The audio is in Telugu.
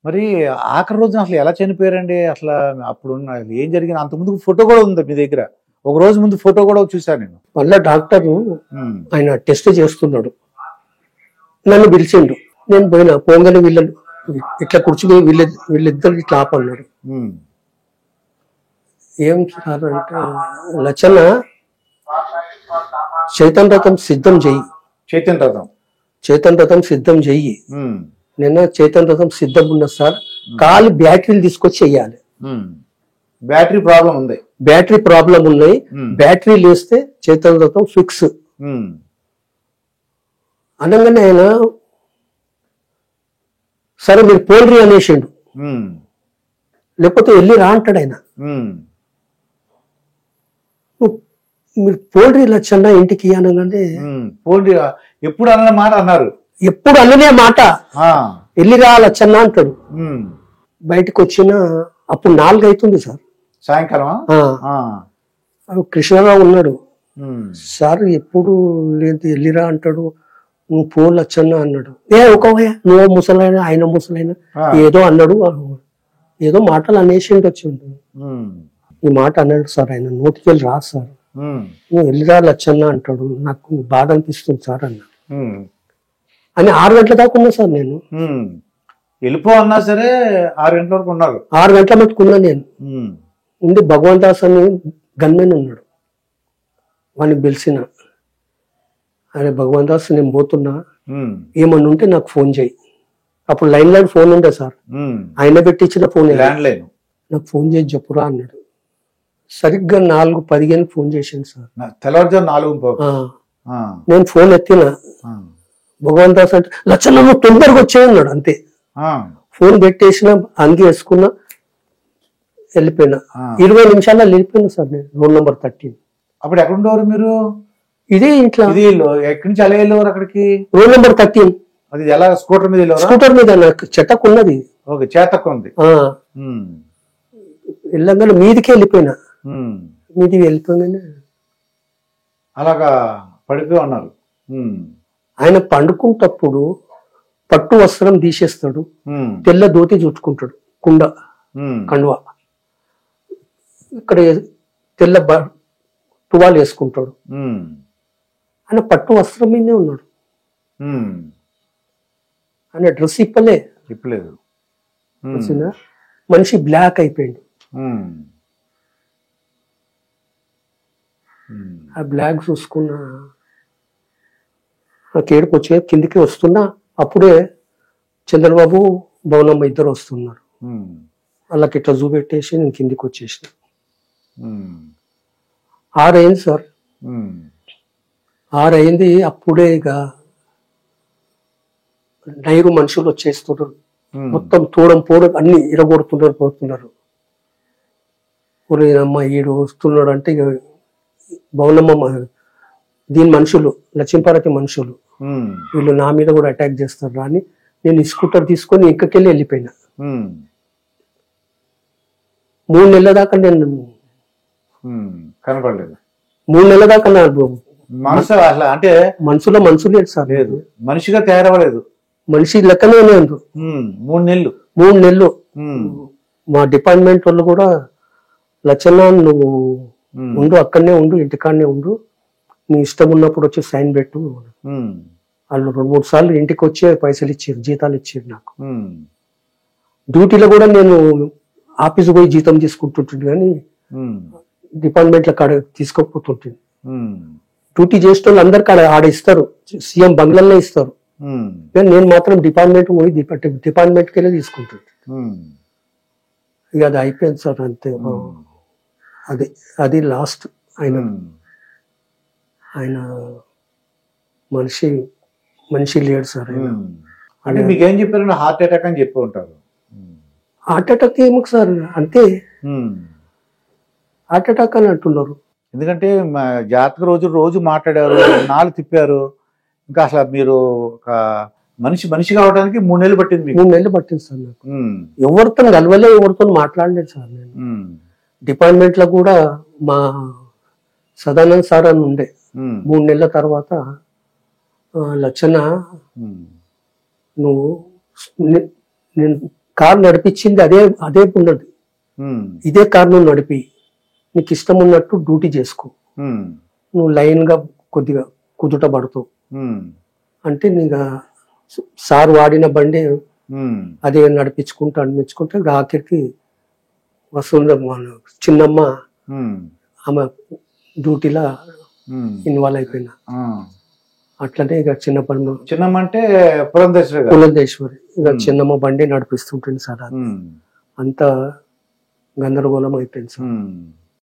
మరి ఆఖరి రోజున అసలు ఎలా చనిపోయారండి? అసలు అప్పుడు ఏం జరిగింది? అంతకుముందు ఫోటో కూడా ఉంది మీ దగ్గర. ఒక రోజు ముందు ఫోటో కూడా చూశాను నేను. మళ్ళా డాక్టర్ ఆయన టెస్ట్ చేస్తున్నాడు, నన్ను పిలిచిండు. నేను పోయినా, పోగానే వీళ్ళు ఇట్లా కూర్చుని వీళ్ళిద్దరు ఇట్లా ఆపన్నాడు. ఏం సార్ అంటే, లచ్చన్న చైతన్ రథం సిద్ధం చెయ్యి, చైతన్ రథం సిద్ధం చెయ్యి. నిన్న చైతన్ రథం సిద్ధం ఉన్నది సార్, కాలి బ్యాటరీలు తీసుకొచ్చి చెయ్యాలి. బ్యాటరీ ప్రాబ్లం ఉంది, బ్యాటరీ ప్రాబ్లం ఉన్నాయి, బ్యాటరీలు వేస్తే చైతన్ రథం ఫిక్స్ అనగానే ఆయన సరే మీరు పోల్రీ అనేసిండు, లేకపోతే వెళ్ళి రా అంటాడు ఆయన. మీరు పోల్రీ లచ్చన్న ఇంటికి అనగానే పోల్రీ ఎప్పుడు అన్న మాట అన్నారు, ఎప్పుడు అన్ననే మాట, వెళ్ళిరా లచ్చన్న అంటాడు. బయటకు వచ్చిన అప్పుడు 4 అవుతుంది సార్ సాయంకాలం. కృష్ణారావు ఉన్నాడు, సార్ ఎప్పుడు లేదు వెళ్ళిరా అంటాడు, నువ్వు పో లచ్చన్న అన్నాడు. ఒకవయ్య నువ్వు ముసలైనా ఆయన ముసలైనా ఏదో అన్నాడు, ఏదో మాటలు అనేసిండు వచ్చి ఉంటుంది. ఈ మాట అన్నాడు సార్, ఆయన నోటికి వెళ్ళి రా సార్, నువ్వు వెళ్ళిరా లచ్చన్న అంటాడు, నాకు బాధ అనిపిస్తుంది సార్ అన్నాడు. అని 6 గంటల దాకా ఉన్నా సార్ నేను. వెళ్ళిపో అన్నా సరే 6 గంటల వరకు ఉన్నారు. 6 గంటల మట్టుకున్నా నేను. ఉండి భగవాన్ దాస్ అని గన్మెన్ ఉన్నాడు, వాడిని పిలిచిన, అరే భగవాన్ దాస్ నేను పోతున్నా, ఏమన్నా ఉంటే నాకు ఫోన్ చేయి. అప్పుడు లైన్ ఫోన్ ఉండే సార్, ఆయన పెట్టించిన ఫోన్, నాకు ఫోన్ చేసి చెప్పురా అన్నాడు. సరిగ్గా 4:15 ఫోన్ చేశాను సార్, తెల్లవారుజాము 4. నేను ఫోన్ ఎత్తిన, భగవాన్ దాస్ అంటే లచ్చన్న నువ్వు తొందరగా వచ్చేయన్నాడు. అంతే, ఫోన్ పెట్టేసిన, అంగి వేసుకున్నా, వెళ్ళిపోయినా. 20 నిమిషాల్లో వెళ్ళిపోయినా సార్ నేను రోడ్ నెంబర్ 13. అప్పుడు ఎక్కడ ఉండేవారు మీరు? ఇదే ఇంట్లో. ఎక్కడి నుంచి అలా వెళ్ళేవారు అక్కడికి? Road number 13. అది ఎలా? స్కూటర్ మీద వెళ్ళేవారు? స్కూటర్ మీద, నాకు చెట్టకు ఉన్నది. ఓకే, చేతకు ఉంది. వెళ్ళగానే మీదికి వెళ్ళిపోయినా, మీదికి వెళ్ళిపోగానే అలాగా పడిపోయి ఉన్నారు. ఆయన పండుకుంటప్పుడు పట్టు వస్త్రం తీసేస్తాడు, తెల్ల ధోతి చుట్టుకుంటాడు, కండువా ఇక్కడ తెల్ల టువాల్ వేసుకుంటాడు. ఆయన పట్టు వస్త్రం మీదే ఉన్నాడు, ఆయన డ్రెస్ ఇప్పలేదు. మనిషి బ్లాక్ అయిపోయింది. ఆ బ్లాక్ చూసుకున్నా నాకు ఏడుపు వచ్చే, కిందికి వస్తున్నా, అప్పుడే చంద్రబాబు భవనమ్మ ఇద్దరు వస్తున్నారు. వాళ్ళకి ఇట్లా చూపెట్టేసి నేను కిందికి వచ్చేసిన. 6 అయింది సార్, 6 అయింది. అప్పుడే ఇక నైరు మనుషులు వచ్చేస్తున్నారు, మొత్తం తోడం అన్ని ఇరగొడుతున్నారు, పోతున్నారు. అమ్మ ఈడు వస్తున్నాడు అంటే ఇక భవనమ్మ దీని మనుషులు, లక్ష్మీపార్వతి మనుషులు, వీళ్ళు నా మీద కూడా అటాక్ చేస్తారు అని నేను స్కూటర్ తీసుకొని ఇంకకెళ్ళి వెళ్ళిపోయినా. 3 నెలల దాకా నేను కనపడలేదు. 3 నెలల దాకా నా మనసు అసలు అంటే మనసులో మనసు లేదు సార్, లేదు, మనిషిగా తయారవ్వలేదు, మనిషి లెక్కనే లేదు. 3 నెలలు మా డిపార్ట్మెంట్ వాళ్ళు కూడా లచ్చన్న నువ్వు ఉండు, అక్కడనే ఉండు, ఇంటికాడనే ఉండు, నీ ఇష్టం ఉన్నప్పుడు వచ్చి సైన్ పెట్టు. వాళ్ళు 2-3 సార్లు ఇంటికి వచ్చే పైసలు ఇచ్చారు, జీతాలు ఇచ్చారు నాకు. డ్యూటీలో కూడా నేను ఆఫీస్ పోయి జీతం తీసుకుంటుంటుంది, కానీ డిపార్ట్మెంట్ల కాడ తీసుకోకపోతుంటుంది. డ్యూటీ చేసిన వాళ్ళు అందరు కాడ ఆడ ఇస్తారు, సీఎం బంగ్లాల్లో ఇస్తారు, కానీ నేను మాత్రం డిపార్ట్మెంట్ పోయి డిపార్ట్మెంట్కి వెళ్ళి తీసుకుంటుంది. ఇక అది అయిపోయింది సార్, అంతే. అది లాస్ట్. ఆయన మనిషి లేడు సార్. అంటే మీకేం చెప్పారు? హార్ట్ అటాక్ అని చెప్పి ఉంటారు. హార్ట్ అటాక్ ఏమో సార్, అంతే హార్ట్ అటాక్ అని అంటున్నారు. ఎందుకంటే జాతక రోజు మాట్లాడారు, 4 తిప్పారు, ఇంకా అసలు మీరు ఒక మనిషి కావడానికి 3 నెలలు పట్టింది. 3 నెలలు పట్టింది సార్ నాకు. ఎవరితో కలవలే, ఎవరితో మాట్లాడలేదు సార్ నేను. డిపార్ట్మెంట్ లో కూడా మా సదానంద్ సార్ అని ఉండే. 3 నెలల తర్వాత లచ్చన్న నువ్వు నేను కారు నడిపించింది అదే ఉన్నది. ఇదే కారు నువ్వు నడిపి నీకు ఇష్టం ఉన్నట్టు డ్యూటీ చేసుకో, నువ్వు లైన్ గా కొద్దిగా కుదుట పడుతావు అంటే నీకు సార్ వాడిన బండి అదే నడిపించుకుంటూ ఆఖరికి వసూలు చిన్నమ్మ ఆమె డ్యూటీలా ఇన్వాల్వ్ అయిపోయినా. అట్లనే ఇక చిన్నమ్మ అంటే పురంధేశ్వరి ఇక చిన్నమ్మ బండి నడిపిస్తుంటుంది సార్. అంత గందరగోళం అయిపోయింది సార్.